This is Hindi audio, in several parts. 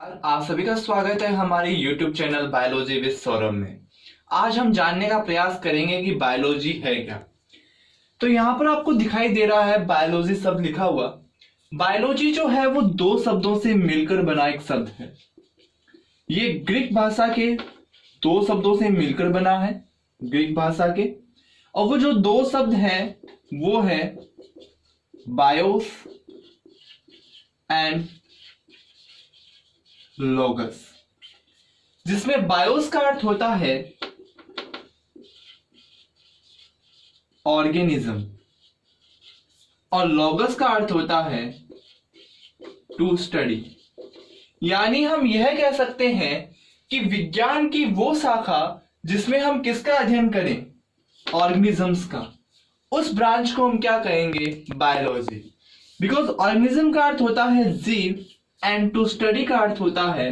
आप सभी का स्वागत है हमारे YouTube channel biology with Saurabh में। आज हम जानने का प्रयास करेंगे कि बायोलॉजी है क्या। तो यहाँ पर आपको दिखाई दे रहा है बायोलॉजी शब्द लिखा हुआ। बायोलॉजी जो है वो दो शब्दों से मिलकर बना एक शब्द है। ये ग्रीक भाषा के दो शब्दों से मिलकर बना है, ग्रीक भाषा के। और वो जो दो शब्द हैं वो है बायोस एंड लोगस, जिसमें बायोस का अर्थ होता है ऑर्गेनिज्म और लोगस का अर्थ होता है टू स्टडी। यानी हम यह कह सकते हैं कि विज्ञान की वो शाखा जिसमें हम किसका अध्ययन करें, ऑर्गेनिजम्स का, उस ब्रांच को हम क्या कहेंगे, बायोलॉजी। बिकॉज ऑर्गेनिज्म का अर्थ होता है जीव एंड टू स्टडी का अर्थ होता है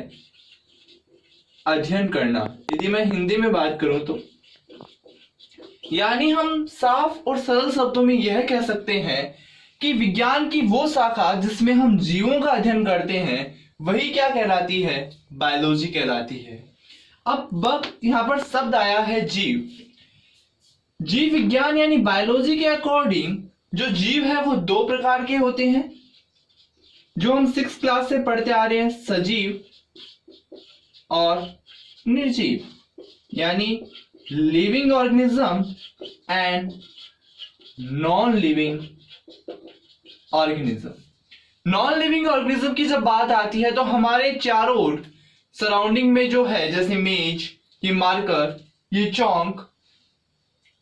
अध्ययन करना। यदि मैं हिंदी में बात करूं तो यानी हम साफ और सरल शब्दों में यह कह सकते हैं कि विज्ञान की वो शाखा जिसमें हम जीवों का अध्ययन करते हैं वही क्या कहलाती है, बायोलॉजी कहलाती है। अब यहां पर शब्द आया है जीव। जीव विज्ञान यानी बायोलॉजी के अकॉर्डिंग जो जीव है वो दो प्रकार के होते हैं, जो हम 6th क्लास से पढ़ते आ रहे हैं, सजीव और निर्जीव, यानी living organism and non living organism. Non living organism की जब बात आती है तो हमारे चारों ओर सराउंडिंग में जो है, जैसे मेज, ये मार्कर, ये चौंक,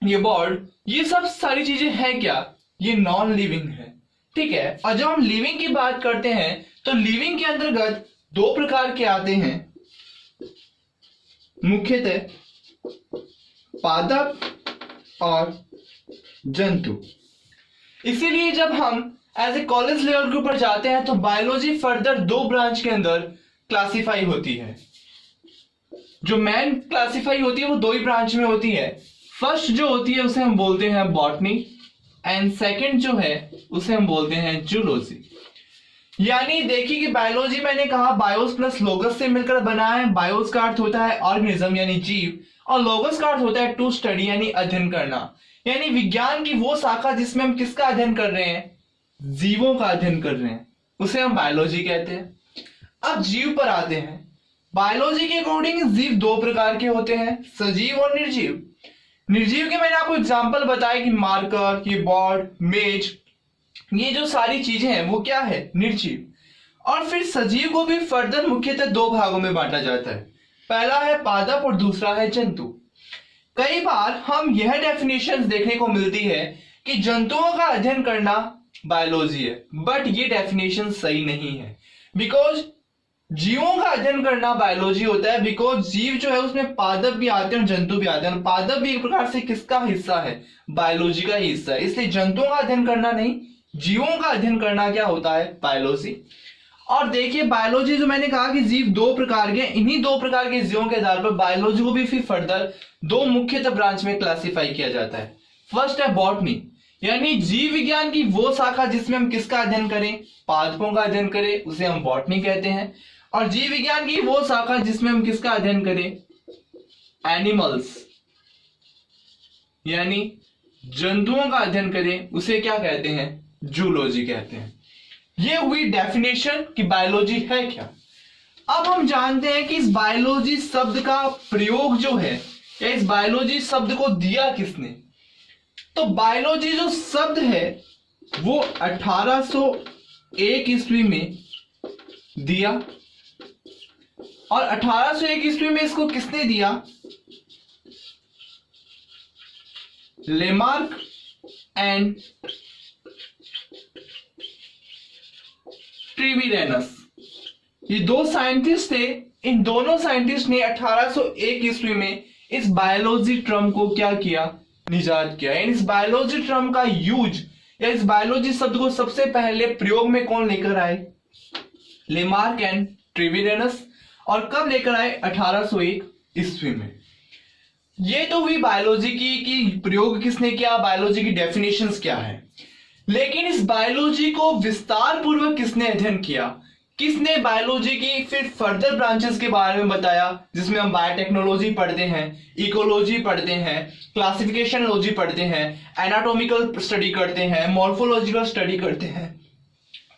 ये बोर्ड, ये सब सारी चीजें हैं क्या, ये नॉन लिविंग है। ठीक है। और जब हम लिविंग की बात करते हैं तो लिविंग के अंतर्गत दो प्रकार के आते हैं, मुख्यतः पादप और जंतु। इसीलिए जब हम एज ए कॉलेज लेवल के ऊपर जाते हैं तो बायोलॉजी फर्दर दो ब्रांच के अंदर क्लासिफाई होती है। जो मेन क्लासिफाई होती है वो दो ही ब्रांच में होती है। फर्स्ट जो होती है उसे हम बोलते हैं बॉटनी एंड सेकंड जो है उसे हम बोलते हैं जूलॉजी। यानी देखिए कि बायोलॉजी मैंने कहा बायोस प्लस लोगस से मिलकर बना है। बायोस का अर्थ होता है ऑर्गेनिज्म यानी जीव, और लोगस का अर्थ होता है टू स्टडी यानी अध्ययन करना। यानी विज्ञान की वो शाखा जिसमें हम किसका अध्ययन कर रहे हैं, जीवों का अध्ययन कर रहे हैं, उसे हम बायोलॉजी कहते हैं। अब जीव पर आते हैं। बायोलॉजी के अकॉर्डिंग जीव दो प्रकार के होते हैं, सजीव और निर्जीव। निर्जीव के मैंने आपको एग्जांपल बताया कि मार्कर, ये बोर्ड, मेज, ये जो सारी चीजें हैं वो क्या है, निर्जीव। और फिर सजीव को भी फर्दर मुख्यतः दो भागों में बांटा जाता है, पहला है पादप और दूसरा है जंतु। कई बार हम यह डेफिनेशन देखने को मिलती है कि जंतुओं का अध्ययन करना बायोलॉजी है, बट ये डेफिनेशन सही नहीं है। बिकॉज जीवों का अध्ययन करना बायोलॉजी होता है, बिकॉज जीव जो है उसमें पादप भी आते हैं और जंतु भी आते हैं, और पादप भी एक प्रकार से किसका हिस्सा है, बायोलॉजी का ही हिस्सा है। इसलिए जंतुओं का अध्ययन करना नहीं, जीवों का अध्ययन करना क्या होता है, बायोलॉजी। और देखिए बायोलॉजी जो मैंने कहा कि जीव दो प्रकार के, इन्हीं दो प्रकार के जीवों के आधार पर बायोलॉजी को भी फिर फर्दर दो मुख्यतः ब्रांच में क्लासिफाई किया जाता है। फर्स्ट है बॉटनी, यानी जीव विज्ञान की वो शाखा जिसमें हम किसका अध्ययन करें, पादपों का अध्ययन करें, उसे हम बॉटनी कहते हैं। और जीव विज्ञान की वो शाखा जिसमें हम किसका अध्ययन करें, एनिमल्स, यानी जंतुओं का अध्ययन करें, उसे क्या कहते हैं, जूलॉजी कहते हैं। ये हुई डेफिनेशन कि बायोलॉजी है क्या। अब हम जानते हैं कि इस बायोलॉजी शब्द का प्रयोग जो है, या इस बायोलॉजी शब्द को दिया किसने। तो बायोलॉजी जो शब्द है वो 1801 ईस्वी में दिया, और 1801 ईस्वी में इसको किसने दिया, लेमार्क एंड ट्रिविरेनस, ये दो साइंटिस्ट थे। इन दोनों साइंटिस्ट ने 1801 ईस्वी में इस बायोलॉजी टर्म को क्या किया, निजात किया। इस बायोलॉजी टर्म का यूज या इस बायोलॉजी शब्द को सबसे पहले प्रयोग में कौन लेकर आए, लेमार्क एंड ट्रिविरेनस। और कब लेकर आए, 1801 ईस्वी में। ये तो हुई बायोलॉजी की कि प्रयोग किसने किया, बायोलॉजी की डेफिनेशंस क्या है। लेकिन इस बायोलॉजी को विस्तार पूर्वक किसने अध्ययन किया, किसने बायोलॉजी की फिर फर्दर ब्रांचेस के बारे में बताया, जिसमें हम बायोटेक्नोलॉजी पढ़ते हैं, इकोलॉजी पढ़ते हैं, क्लासिफिकेशनलॉजी पढ़ते हैं, एनाटॉमिकल स्टडी करते हैं, मॉर्फोलॉजिकल स्टडी करते हैं,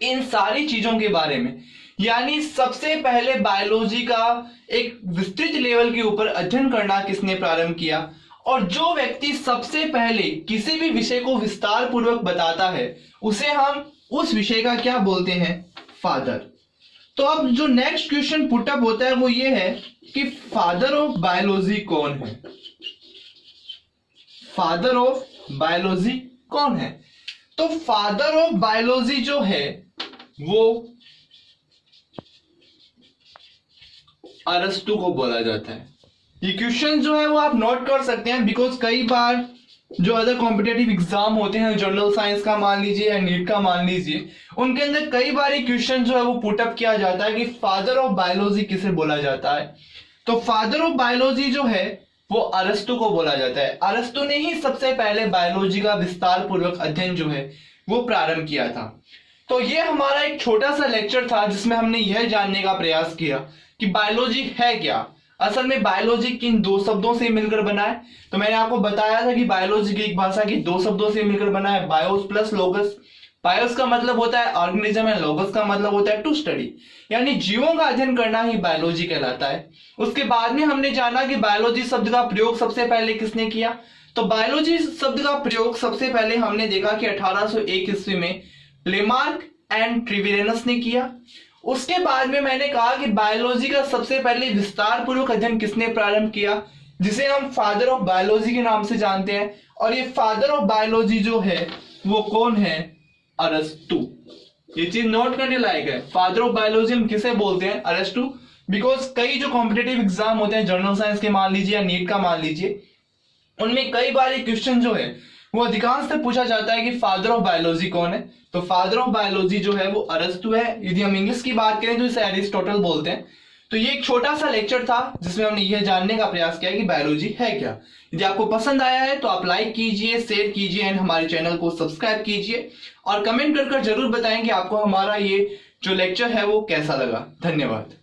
इन सारी चीजों के बारे में। यानी सबसे पहले बायोलॉजी का एक विस्तृत लेवल के ऊपर अध्ययन करना किसने प्रारंभ किया, और जो व्यक्ति सबसे पहले किसी भी विषय को विस्तार पूर्वक बताता है उसे हम उस विषय का क्या बोलते हैं, फादर। तो अब जो नेक्स्ट क्वेश्चन पुटअप होता है वो ये है कि फादर ऑफ बायोलॉजी कौन है। फादर ऑफ बायोलॉजी कौन है? तो फादर ऑफ बायोलॉजी जो है वो अरस्तु को बोला जाता है। ये क्वेश्चन जो है वो आप नोट कर सकते हैं, बिकॉज कई बार जो अदर कॉम्पिटेटिव एग्जाम होते हैं, जनरल साइंस का मान लीजिए या नीट का मान लीजिए, उनके अंदर कई बार ये क्वेश्चन जो है वो पुटअप किया जाता है कि फादर ऑफ बायोलॉजी किसे बोला जाता है। तो फादर ऑफ बायोलॉजी जो है वो अरस्तु को बोला जाता है। अरस्तु ने ही सबसे पहले बायोलॉजी का विस्तार पूर्वक अध्ययन जो है वो प्रारंभ किया था। तो ये हमारा एक छोटा सा लेक्चर था जिसमें हमने यह जानने का प्रयास किया कि बायोलॉजी है क्या। असल में बायोलॉजी किन दो शब्दों से मिलकर बना है। तो मैंने आपको बताया था कि बायोलॉजी ग्रीक भाषा की दो शब्दों से मिलकर बना है, बायोस प्लस लोगस। बायोस का मतलब होता है ऑर्गेनिज्म है, लोगस का मतलब होता है टू स्टडी, यानी जीवों का अध्ययन करना ही बायोलॉजी कहलाता है। उसके बाद में हमने जाना कि बायोलॉजी शब्द का प्रयोग सबसे पहले किसने किया। तो बायोलॉजी शब्द का प्रयोग सबसे पहले हमने देखा कि 1801 ईस्वी में लेमार्क एंड ट्रिवेरियस ने किया। उसके बाद में मैंने कहा कि बायोलॉजी का सबसे पहले विस्तार पूर्वक अध्ययन किसने प्रारंभ किया, जिसे हम फादर ऑफ बायोलॉजी के नाम से जानते हैं। और ये फादर ऑफ बायोलॉजी जो है वो कौन है, अरस्तु। ये चीज नोट करने लायक है। फादर ऑफ बायोलॉजी हम किसे बोलते हैं, अरस्तु। बिकॉज कई जो कॉम्पिटेटिव एग्जाम होते हैं, जनरल साइंस के मान लीजिए या नीट का मान लीजिए, उनमें कई बार ये क्वेश्चन जो है वो अधिकांश से पूछा जाता है कि फादर ऑफ बायोलॉजी कौन है। तो फादर ऑफ बायोलॉजी जो है वो अरस्तु है। यदि हम इंग्लिश की बात करें तो इसे एरिस्टोटल बोलते हैं। तो ये एक छोटा सा लेक्चर था जिसमें हमने यह जानने का प्रयास किया कि बायोलॉजी है क्या। यदि आपको पसंद आया है तो आप लाइक कीजिए, शेयर कीजिए एंड हमारे चैनल को सब्सक्राइब कीजिए, और कमेंट कर जरूर बताएं कि आपको हमारा ये जो लेक्चर है वो कैसा लगा। धन्यवाद।